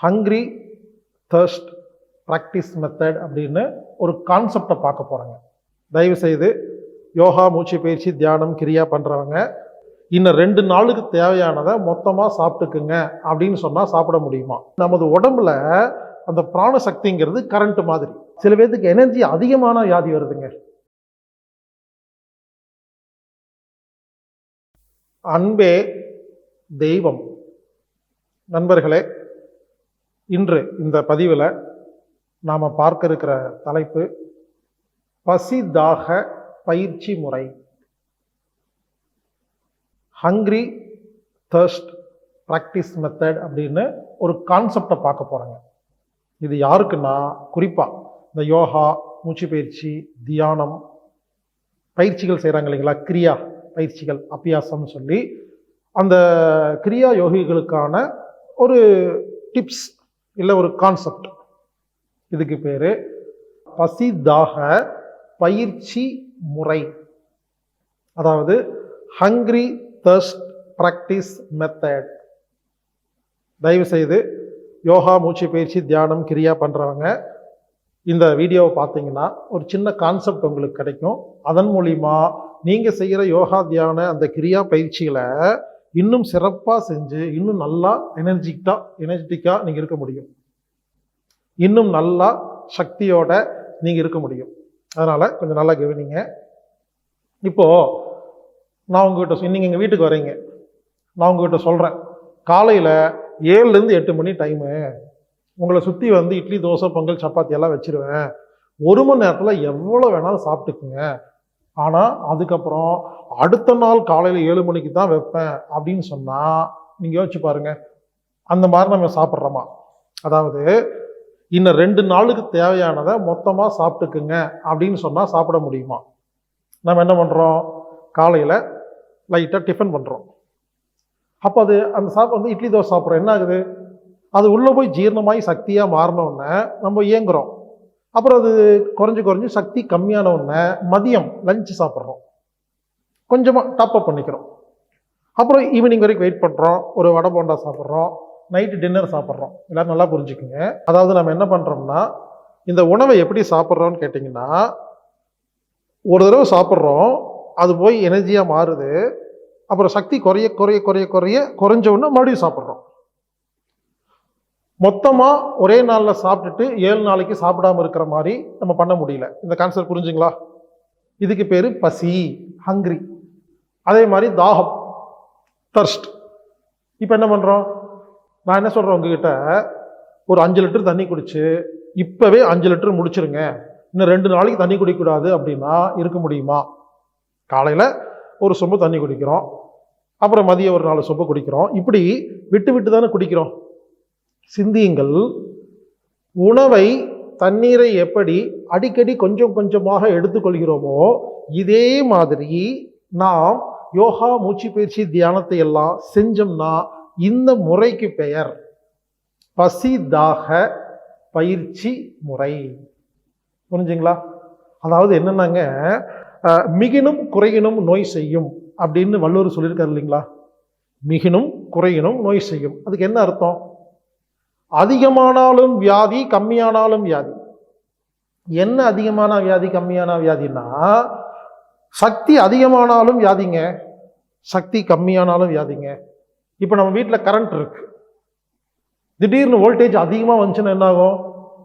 Hungry thirst practice method அப்படின்னு ஒரு கான்செப்டை பார்க்க போகிறாங்க. தயவுசெய்து யோகா, மூச்சு பயிற்சி, தியானம், கிரியா பண்ணுறவங்க இன்னும் 2 நாளுக்கு தேவையானதை மொத்தமாக சாப்பிட்டுக்குங்க அப்படின்னு சொன்னால் சாப்பிட முடியுமா? நமது உடம்புல அந்த பிராண சக்திங்கிறது கரண்ட் மாதிரி. சில பேருக்கு எனர்ஜி அதிகமான வியாதி வருதுங்க. அன்பே தெய்வம். நண்பர்களே, இன்று இந்த பதிவில் நாம் பார்க்க இருக்கிற தலைப்பு பசி தாக பயிற்சி முறை. ஹங்க்ரி தர்ஸ்ட் ப்ராக்டிஸ் மெத்தட் அப்படின்னு ஒரு கான்செப்டை பார்க்க போகிறாங்க. இது யாருக்குன்னா, குறிப்பாக இந்த யோகா, மூச்சு பயிற்சி, தியானம் பயிற்சிகள் செய்கிறாங்க இல்லைங்களா, கிரியா பயிற்சிகள், அபியாசம்னு சொல்லி அந்த கிரியா யோகிகளுக்கான ஒரு டிப்ஸ் இல்லை ஒரு கான்செப்ட். இதுக்கு பேர் பசிதாக பயிற்சி முறை, அதாவது ஹங்க்ரி தர்ஸ்ட் ப்ராக்டிஸ் மெத்தட். தயவுசெய்து யோகா, மூச்சு பயிற்சி, தியானம், கிரியா பண்ணுறவங்க இந்த வீடியோவை பார்த்தீங்கன்னா ஒரு சின்ன கான்செப்ட் உங்களுக்கு கிடைக்கும். அதன் மூலிமா நீங்கள் செய்கிற யோகா, தியான அந்த கிரியா பயிற்சிகளை இன்னும் சிறப்பாக செஞ்சு இன்னும் நல்லா எனர்ஜெட்டிக்காக நீங்கள் இருக்க முடியும். இன்னும் நல்லா சக்தியோட நீங்கள் இருக்க முடியும். அதனால் கொஞ்சம் நல்லா கவனிங்க. இப்போது நான் உங்ககிட்ட, நீங்கள் எங்கள் வீட்டுக்கு வரீங்க, நான் உங்ககிட்ட சொல்கிறேன், காலையில் 7லேருந்து 8 மணி டைமு, உங்களை சுற்றி வந்து இட்லி, தோசை, பொங்கல், சப்பாத்தி எல்லாம் வச்சுருவேன், 1 மணி நேரத்தில் எவ்வளோ வேணாலும் சாப்பிட்டுக்குங்க, ஆனால் அதுக்கப்புறம் அடுத்த நாள் காலையில் 7 மணிக்கு தான் வைப்பேன் அப்படின்னு சொன்னால் நீங்கள் யோசிச்சு பாருங்கள், அந்த மாதிரி நம்ம சாப்பிட்றோமா? அதாவது இன்னும் 2 நாளுக்கு தேவையானதை மொத்தமாக சாப்பிட்டுக்குங்க அப்படின்னு சொன்னால் சாப்பிட முடியுமா? நம்ம என்ன பண்ணுறோம், காலையில் லைட்டாக டிஃபன் பண்ணுறோம். அப்போ அது அந்த வந்து இட்லி, தோசை சாப்பிட்றோம். என்ன ஆகுது, அது உள்ளே போய் ஜீரணமாகி சக்தியாக மாறினோடனே நம்ம இயங்குறோம். அப்புறம் அது குறைஞ்சு சக்தி கம்மியானவுடனே மதியம் லஞ்சு சாப்பிட்றோம், கொஞ்சமாக டாப்அப் பண்ணிக்கிறோம். அப்புறம் ஈவினிங் வரைக்கும் வெயிட் பண்ணுறோம், ஒரு வடை போண்டா சாப்பிட்றோம், நைட்டு டின்னர் சாப்பிட்றோம். எல்லோரும் நல்லா புரிஞ்சுக்குங்க. அதாவது நம்ம என்ன பண்ணுறோம்னா, இந்த உணவை எப்படி சாப்பிட்றோன்னு கேட்டிங்கன்னா, ஒரு தடவை சாப்பிட்றோம், அது போய் எனர்ஜியாக மாறுது, அப்புறம் சக்தி குறைஞ்சவுடனே மறுபடியும் சாப்பிட்றோம். மொத்தமாக ஒரே நாளில் சாப்பிட்டுட்டு 7 நாளைக்கு சாப்பிடாமல் இருக்கிற மாதிரி நம்ம பண்ண முடியல. இந்த கான்செப்ட் புரிஞ்சுங்களா? இதுக்கு பேர் பசி, ஹங்க்ரி. அதே மாதிரி தாகம், தர்ஸ்ட். இப்போ என்ன பண்ணுறோம், நான் என்ன சொல்கிறேன் உங்ககிட்ட, ஒரு 5 லிட்டர் தண்ணி குடிச்சு இப்போவே 5 லிட்டர் முடிச்சிருங்க, இன்னும் 2 நாளைக்கு தண்ணி குடிக்கக்கூடாது அப்படின்னா இருக்க முடியுமா? காலையில் ஒரு சொம்பு தண்ணி குடிக்கிறோம், அப்புறம் மதியம் ஒரு 4 சொம்பு குடிக்கிறோம், இப்படி விட்டு தானே குடிக்கிறோம். சிந்தியுங்கள், உணவை, தண்ணீரை எப்படி அடிக்கடி கொஞ்சமாக எடுத்துக்கொள்கிறோமோ இதே மாதிரி நாம் யோகா, மூச்சு பயிற்சி, தியானத்தை எல்லாம் செஞ்சோம்னா இந்த முறைக்கு பெயர் பசிதாக பயிற்சி முறை. புரிஞ்சுங்களா? அதாவது என்னன்னாங்க, மிகினும் குறையினும் நோய் செய்யும் அப்படின்னு வள்ளுவர் சொல்லியிருக்காரு இல்லைங்களா? மிகினும் குறையினும் நோய் செய்யும். அதுக்கு என்ன அர்த்தம்? அதிகமானாலும் வியாதி, கம்மியானாலும் வியாதி. என்ன அதிகமான வியாதி, கம்மியான வியாதின்னா, சக்தி அதிகமானாலும் வியாதிங்க, சக்தி கம்மியானாலும் வியாதிங்க. இப்போ நம்ம வீட்டில் கரண்ட் இருக்கு, திடீர்னு வோல்டேஜ் அதிகமாக வந்துச்சுன்னா என்ன ஆகும்?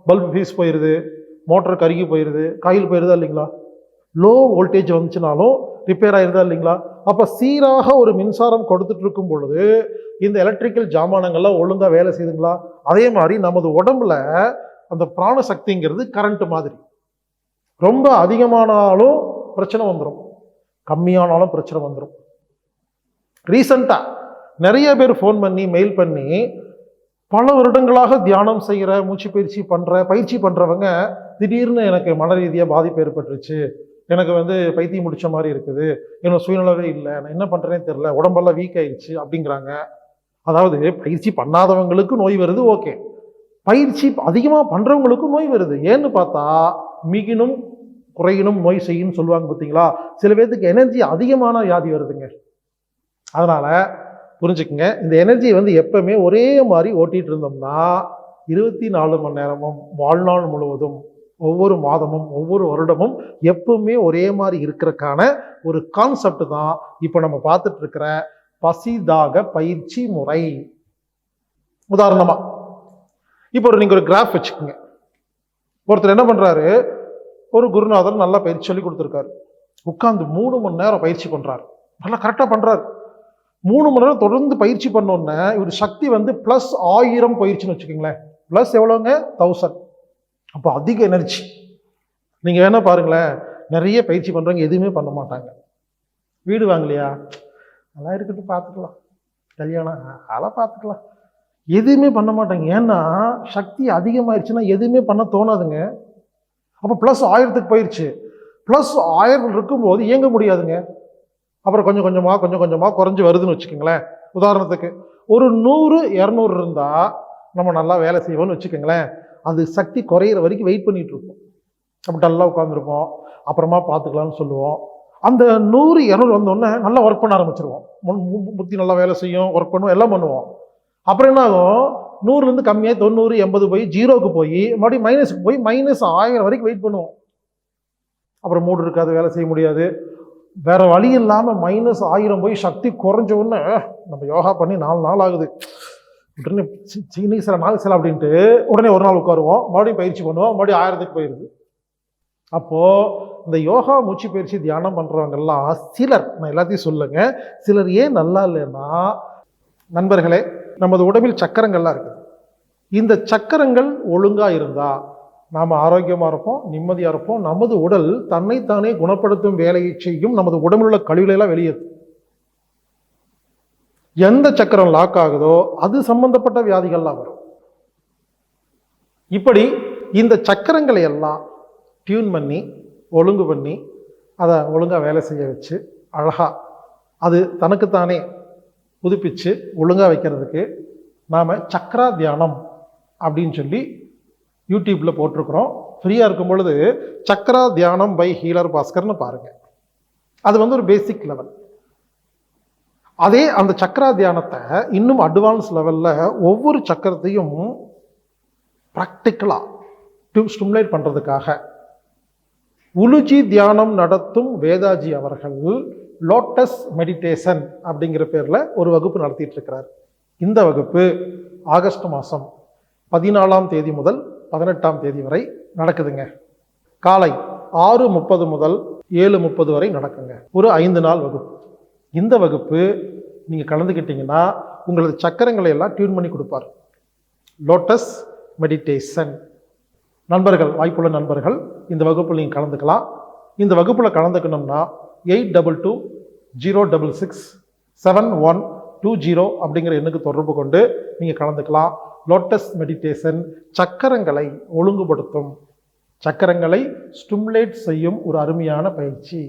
பல்பு ஃபீஸ் போயிடுது, மோட்டர் கருகி போயிடுது, காயில் போயிடுதா இல்லைங்களா? லோ வோல்டேஜ் வந்துச்சுனாலும் ரிப்பேர் ஆயிருதா இல்லைங்களா? அப்போ சீராக ஒரு மின்சாரம் கொடுத்துட்டு இருக்கும் பொழுது இந்த எலக்ட்ரிக்கல் ஜாமானங்கள்லாம் ஒழுங்காக வேலை செய்யுதுங்களா? அதே மாதிரி நமது உடம்புல அந்த பிராண சக்திங்கிறது கரண்ட் மாதிரி. ரொம்ப அதிகமானாலும் பிரச்சனை வந்துடும், கம்மியானாலும் பிரச்சனை வந்துடும். ரீசண்டாக நிறைய பேர் ஃபோன் பண்ணி, மெயில் பண்ணி, பல வருடங்களாக தியானம் செய்கிற, மூச்சு பயிற்சி பண்ணுறவங்க திடீர்னு எனக்கு மன ரீதியாக பாதிப்பு ஏற்பட்டுருச்சு, எனக்கு பைத்தியம் முடிச்ச மாதிரி இருக்குது, என்னோட சுயநலவே இல்லை, நான் என்ன பண்ணுறேன்னு தெரியல, உடம்பெல்லாம் வீக் ஆயிடுச்சு அப்படிங்கிறாங்க. அதாவது பயிற்சி பண்ணாதவங்களுக்கு நோய் வருது, ஓகே. பயிற்சி அதிகமாக பண்ணுறவங்களுக்கும் நோய் வருது. ஏன்னு பார்த்தா மிகினும் குறையினும் நோய் செய்யும் சொல்லுவாங்க பார்த்தீங்களா? சில பேருக்கு எனர்ஜி அதிகமான வியாதி வருதுங்க. அதனால் புரிஞ்சுக்குங்க, இந்த எனர்ஜி எப்பவுமே ஒரே மாதிரி ஓட்டிகிட்டு இருந்தோம்னா 24 மணி நேரமும் வாழ்நாள் முழுவதும் ஒவ்வொரு மாதமும் ஒவ்வொரு வருடமும் எப்பவுமே ஒரே மாதிரி இருக்கிறதுக்கான ஒரு கான்செப்ட் தான் இப்போ நம்ம பார்த்துட்டு இருக்கிற பசிதாக பயிற்சி முறை. உதாரணமா இப்போ நீங்க ஒரு கிராஃப் வச்சுக்கோங்க. ஒருத்தர் என்ன பண்றாரு, ஒரு குருநாதர் நல்லா பயிற்சி சொல்லி கொடுத்துருக்காரு. உட்கார்ந்து 3 மணி நேரம் பயிற்சி பண்றாரு, நல்லா கரெக்டா பண்றாரு. 3 மணி நேரம் தொடர்ந்து பயிற்சி பண்ணோன்னே இவர் சக்தி வந்து +1000 போயிடுச்சுன்னு வச்சுக்கோங்களேன். ப்ளஸ் எவ்வளோங்க, 1000. அப்போ அதிக எனர்ஜி. நீங்க வேணா பாருங்களேன், நிறைய பயிற்சி பண்றவங்க எதுவுமே பண்ண மாட்டாங்க. வீடு வாங்கலையா, நல்லா இருக்கட்டும் பார்த்துக்கலாம், கல்யாணம் அதெல்லாம் பார்த்துக்கலாம், எதுவுமே பண்ண மாட்டாங்க. ஏன்னா சக்தி அதிகமாயிருச்சுன்னா எதுவுமே பண்ண தோணாதுங்க. அப்போ +1000க்கு போயிடுச்சு. +1000 இருக்கும்போது இயங்க முடியாதுங்க. அப்புறம் கொஞ்சம் கொஞ்சமாக குறைஞ்சி வருதுன்னு வச்சுக்கோங்களேன். உதாரணத்துக்கு ஒரு 100 200 இருந்தா நம்ம நல்லா வேலை செய்வோம்னு வச்சுக்கோங்களேன். அது சக்தி குறையிற வரைக்கும் வெயிட் பண்ணிட்டு இருப்போம். அப்போ டல்லாக உட்காந்துருப்போம், அப்புறமா பார்த்துக்கலாம்னு சொல்லுவோம். அந்த 100 200 வந்தோடனே நல்லா ஒர்க் பண்ண ஆரம்பிச்சிருவோம். புத்தி நல்லா வேலை செய்யும், ஒர்க் பண்ணுவோம், எல்லாம் பண்ணுவோம். அப்புறம் என்ன ஆகும், 100லேருந்து கம்மியாக 90 80 போய் 0க்கு போய் மறுபடியும் மைனஸுக்கு போய் -1000 வரைக்கும் வெயிட் பண்ணுவோம். அப்புறம் மூடு இருக்காது, வேலை செய்ய முடியாது. வேற வழி இல்லாமல் -1000 போய் சக்தி குறைஞ்ச உடனே நம்ம யோகா பண்ணி 4 நாள் ஆகுது, உடனே சில நாள் சில அப்படின்ட்டு உடனே ஒரு நாள் உட்காருவோம், மறுபடியும் பயிற்சி பண்ணுவோம், மறுபடியும் 1000க்கு போயிடுது. அப்போ இந்த யோகா மூச்சு பயிற்சி தியானம் பண்றவங்க எல்லாம் சிலர், நான் எல்லாத்தையும் சொல்லுங்க, சிலர் ஏன் நல்லா இல்லைன்னா, நண்பர்களே, நமது உடம்பில் சக்கரங்கள்லாம் இருக்குது. இந்த சக்கரங்கள் ஒழுங்கா இருந்தா நாம் ஆரோக்கியமாக இருப்போம், நிம்மதியாக இருப்போம். நமது உடல் தன்னைத்தானே குணப்படுத்தும் வேலையை செய்யும். நமது உடம்பில் உள்ள கழிவுகளெல்லாம் வெளியேற்றும். எந்த சக்கரம் லாக் ஆகுதோ அது சம்பந்தப்பட்ட வியாதிகள்லாம் வரும். இப்படி இந்த சக்கரங்களை எல்லாம் டியூன் பண்ணி ஒழுங்கு பண்ணி அதை ஒழுங்காக வேலை செய்ய வச்சு அழகாக அது தனக்குத்தானே புதுப்பிச்சு ஒழுங்காக வைக்கிறதுக்கு நாம் சக்கரா தியானம் அப்படின்னு சொல்லி யூடியூப்பில் போட்டிருக்கிறோம். ஃப்ரீயாக இருக்கும் பொழுது சக்கரா தியானம் பை ஹீலர் பாஸ்கர்னு பாருங்கள். அது வந்து ஒரு பேசிக் லெவல். அதே அந்த சக்கரா தியானத்தை இன்னும் அட்வான்ஸ் லெவலில் ஒவ்வொரு சக்கரத்தையும் ப்ராக்டிக்கலாக ஸ்டிமுலேட் பண்ணுறதுக்காக உலுஜி தியானம் நடத்தும் வேதாஜி அவர்கள் லோட்டஸ் மெடிடேஷன் அப்படிங்கிற பேரில் ஒரு வகுப்பு நடத்திட்டு இருக்கிறார். இந்த வகுப்பு ஆகஸ்ட் மாதம் 14ஆம் தேதி முதல் 18ஆம் தேதி வரை நடக்குதுங்க. காலை 6:30 முதல் 7:30 வரை நடக்குங்க. ஒரு 5 நாள் வகுப்பு. இந்த வகுப்பு நீங்கள் கலந்துக்கிட்டீங்கன்னா உங்களது சக்கரங்களை எல்லாம் டியூன் பண்ணி கொடுப்பார். Lotus meditation. நண்பர்கள், வாய்ப்புள்ள நண்பர்கள் இந்த வகுப்பில் நீங்கள் கலந்துக்கலாம். இந்த வகுப்பில் கலந்துக்கணும்னா 8220667120 அப்படிங்கிற எண்ணுக்கு தொடர்பு கொண்டு நீங்கள் கலந்துக்கலாம். லோட்டஸ் மெடிடேஷன் சக்கரங்களை ஒழுங்குபடுத்தும், சக்கரங்களை ஸ்டிமுலேட் செய்யும் ஒரு அருமையான பயிற்சி.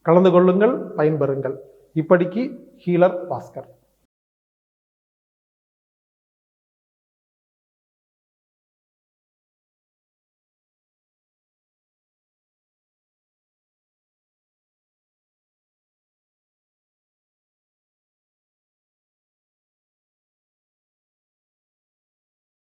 கலந்து கொள்ளுங்கள், பயன்பெறுங்கள். இப்படிக்கு ஹீலர் பாஸ்கர்.